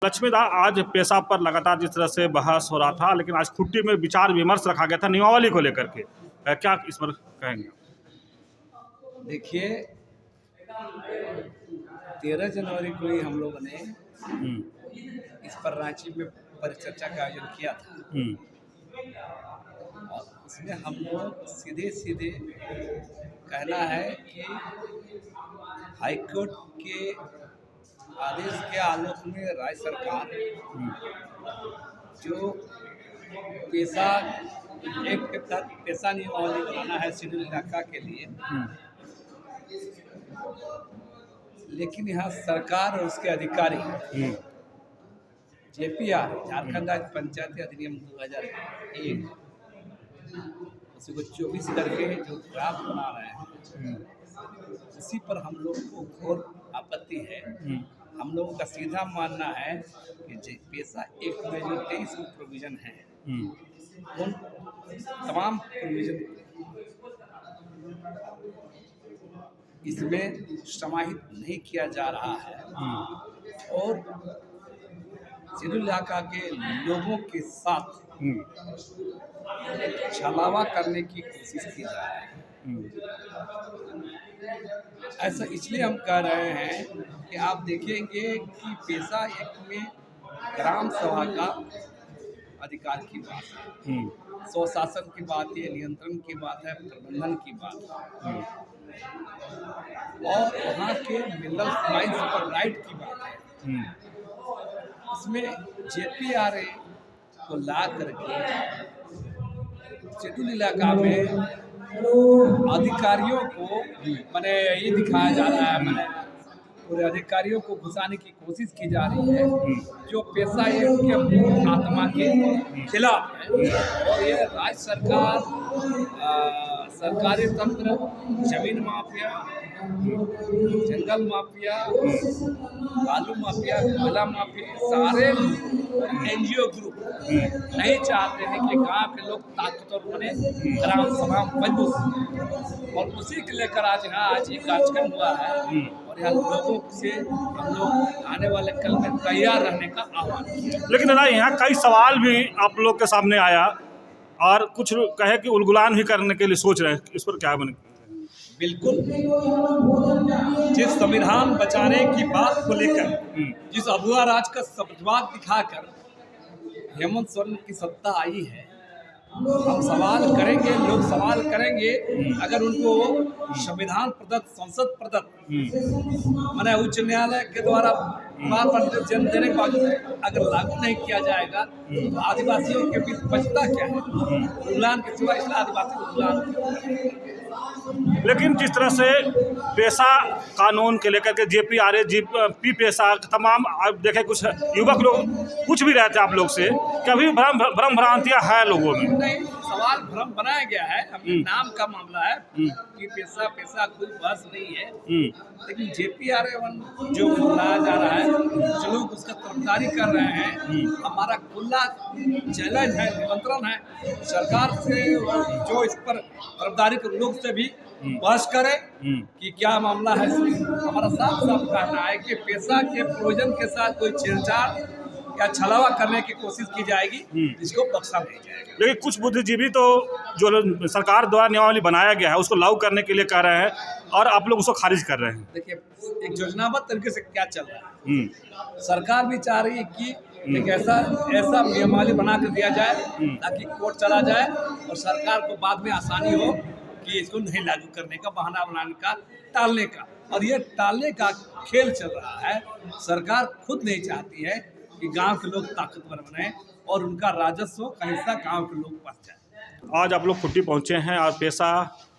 लक्ष्मीदा, आज पेशा पर लगातार जिस तरह से बहस हो रहा था, लेकिन आज खुट्टी में विचार विमर्श रखा गया था नियमावली को लेकर के। क्या इस पर कहेंगे? देखिए, 13 जनवरी को ही हम लोगों ने इस पर रांची में परिचर्चा का आयोजन किया था और इसमें हम लोग सीधे सीधे कहना है कि हाईकोर्ट के आदेश के आलोक में राज्य सरकार जो पेशा एक्ट के तहत पेशा नियमावली बनाना है शेड्यूल इलाका के लिए, लेकिन यहाँ सरकार और उसके अधिकारी JPR झारखंड राज्य पंचायती अधिनियम 2001 उसी को 24 करके जो ड्राफ्ट बना रहे हैं, उसी पर हम लोग को घोर आपत्ति है। हम लोगों का सीधा मानना है कि पेशा एक्ट में जो 23 प्रोविजन है, उन तमाम प्रोविजन इसमें समाहित नहीं किया जा रहा है और शेड्यूल इलाका के लोगों के साथ छलावा करने की कोशिश की जा रही है। ऐसा इसलिए हम कह रहे हैं कि आप देखेंगे कि पेशा एक्ट में ग्राम सभा का अधिकार की बात है, स्वशासन की बात है, नियंत्रण की बात है, प्रबंधन की बात है और वहाँ के मिनरल माइंस पर राइट की बात है। इसमें JPRA को ला करके शेड्यूल इलाका में अधिकारियों को मैंने ये दिखाया जा रहा है, मैंने पूरे अधिकारियों को घुसाने की कोशिश की जा रही है जो पेशा एक्ट के मूल आत्मा के खिलाफ है। और ये राज्य सरकार, सरकारी तंत्र, जमीन माफिया, जंगल माफिया, बालू माफिया, कोयला माफिया, सारे NGO ग्रुप नहीं चाहते हैं कि गांव के लोग ताकतवर बने, ग्राम सभा मजबूत, और उसी को लेकर आज ये कार्यक्रम हुआ है और यहाँ लोगों से हम लोग आने वाले कल में तैयार रहने का आह्वान किया। लेकिन दादा, यहाँ कई सवाल भी आप लोग के सामने आया और कुछ कहे कि उलगुलान भी करने के लिए सोच रहे हैं, इस पर क्या बने? बिल्कुल, जिस संविधान बचाने की बात को लेकर जिस अभुआ राज का सब्जवाग दिखाकर हेमंत सोरेन की सत्ता आई है, हम सवाल करेंगे, लोग सवाल करेंगे। अगर उनको संविधान प्रदत्त, संसद प्रदत्त माने उच्च न्यायालय के द्वारा जन्म देने के बाद अगर लागू नहीं किया जाएगा तो आदिवासियों के बीच बचता क्या है? उल्लान के सिवा इसलिए आदिवासी उल्लान। लेकिन जिस तरह से पेशा कानून के लेकर के JPRA पेशा तमाम आप देखें, कुछ युवक लोग कुछ भी रहते हैं आप लोग से कि अभी भ्रम भ्रांतियाँ हैं लोगों में। नहीं, सवाल भ्रम बनाया गया है, अपने नाम का मामला है कि पेशा कोई बहस नहीं है, लेकिन JPRA जो लाया जा रहा है, जो लोग उसका तरफदारी कर रहे हैं, हमारा खुला चैलेंज है, निमंत्रण है सरकार से जो इस पर तरफदारी के लोग से भी बहस करें कि क्या मामला है। हमारा साफ कहना है कि पेशा के प्रोविजन के साथ कोई छेड़छाड़ या छलावा करने की कोशिश की जाएगी, जिसको बख्शा नहीं जाएगा। लेकिन कुछ बुद्धिजीवी तो जो सरकार द्वारा नियमावली बनाया गया है उसको लागू करने के लिए कह रहे हैं और आप लोग उसको खारिज कर रहे हैं। देखिए, एक योजनाबद्ध तरीके से क्या चल रहा है, सरकार भी चाह रही है कि एक ऐसा नियमावली बना कर दिया जाए ताकि कोर्ट चला जाए और सरकार को बाद में आसानी हो कि इसको नहीं लागू करने का, बहाना बनाने का, टालने का। और ये टालने का खेल चल रहा है। सरकार खुद नहीं चाहती है कि गांव के लोग ताकतवर बने और उनका राजस्व का हिस्सा गांव के लोग पास जाए। आज आप लोग खुट्टी पहुंचे हैं और पेशा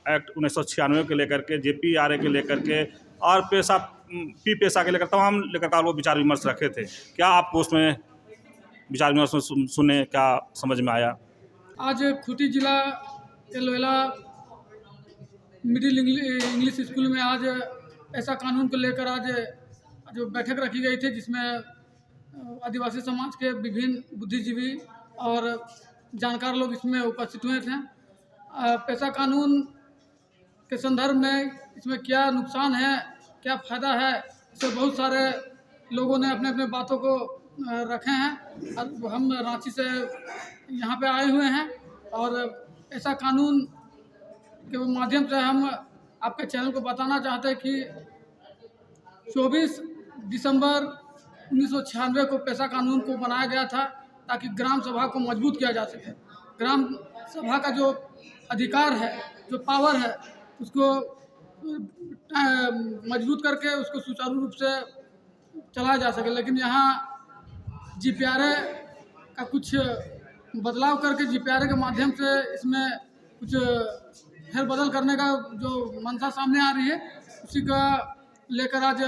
एक्ट 1996 के लेकर के, JPRA के लेकर के और पेशा के लेकर तमाम लेकर आप लोग विचार विमर्श रखे थे। क्या आपको उसमें विचार विमर्श में सुने, क्या समझ में आया? आज खूंटी जिला के लोयला मिडिल इंग्लिश स्कूल में आज ऐसा कानून को लेकर आज जो बैठक रखी गई थी, जिसमें आदिवासी समाज के विभिन्न बुद्धिजीवी और जानकार लोग इसमें उपस्थित हुए थे। पेशा कानून के संदर्भ में इसमें क्या नुकसान है, क्या फ़ायदा है, इससे बहुत सारे लोगों ने अपने अपने बातों को रखे हैं। अब हम रांची से यहाँ पे आए हुए हैं और ऐसा कानून के माध्यम से हम आपके चैनल को बताना चाहते हैं कि 24 दिसंबर 1996 को पेशा कानून को बनाया गया था ताकि ग्राम सभा को मजबूत किया जा सके। ग्राम सभा का जो अधिकार है, जो पावर है, उसको मजबूत करके उसको सुचारू रूप से चलाया जा सके। लेकिन यहाँ GPRA का कुछ बदलाव करके GPRA के माध्यम से इसमें कुछ फेरबदल करने का जो मंशा सामने आ रही है, उसी का लेकर आज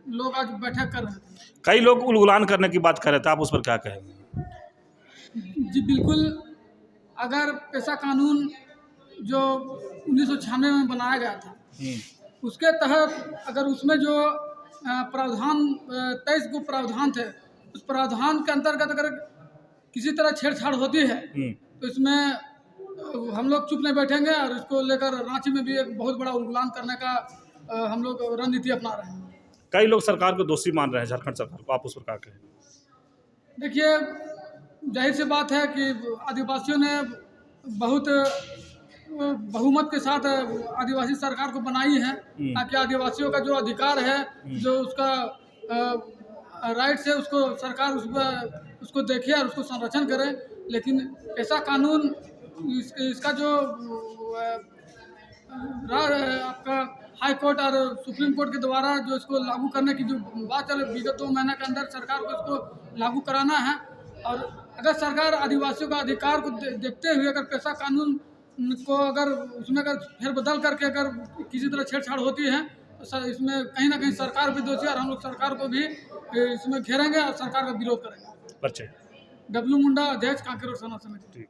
लोग आज बैठक कर रहे हैं। कई लोग उलगुलान करने की बात कर रहे थे, आप उस पर क्या कहेंगे? जी बिल्कुल, अगर पेशा कानून जो 1996 में बनाया गया था, उसके तहत अगर उसमें जो प्रावधान 23 को प्रावधान थे, उस प्रावधान के अंतर्गत अगर किसी तरह छेड़छाड़ होती है तो इसमें हम लोग चुप नहीं बैठेंगे और इसको लेकर रांची में भी एक बहुत बड़ा उलगुलान करने का हम लोग रणनीति अपना रहे हैं। कई लोग सरकार को दोषी मान रहे हैं, झारखंड सरकार को, आप उस पर क्या कहेंगे? देखिए, जाहिर सी बात है कि आदिवासियों ने बहुत बहुमत के साथ आदिवासी सरकार को बनाई है ताकि आदिवासियों का जो अधिकार है, जो उसका राइट्स है, उसको सरकार उसको देखे और उसको संरक्षण करे। लेकिन ऐसा कानून इसका जो आपका हाई कोर्ट और सुप्रीम कोर्ट के द्वारा जो इसको लागू करने की जो बात चल रही, विगत 2 महीने के अंदर सरकार को इसको लागू कराना है। और अगर सरकार आदिवासियों का अधिकार को देखते हुए अगर पेशा कानून को अगर उसमें अगर फेरबदल करके अगर किसी तरह छेड़छाड़ होती है तो सर इसमें कहीं ना कहीं सरकार भी दोषी है और हम लोग सरकार को भी इसमें घेरेंगे और सरकार का विरोध करेंगे। परिचय? W मुंडा, अध्यक्ष कांकेर और सेना समिति।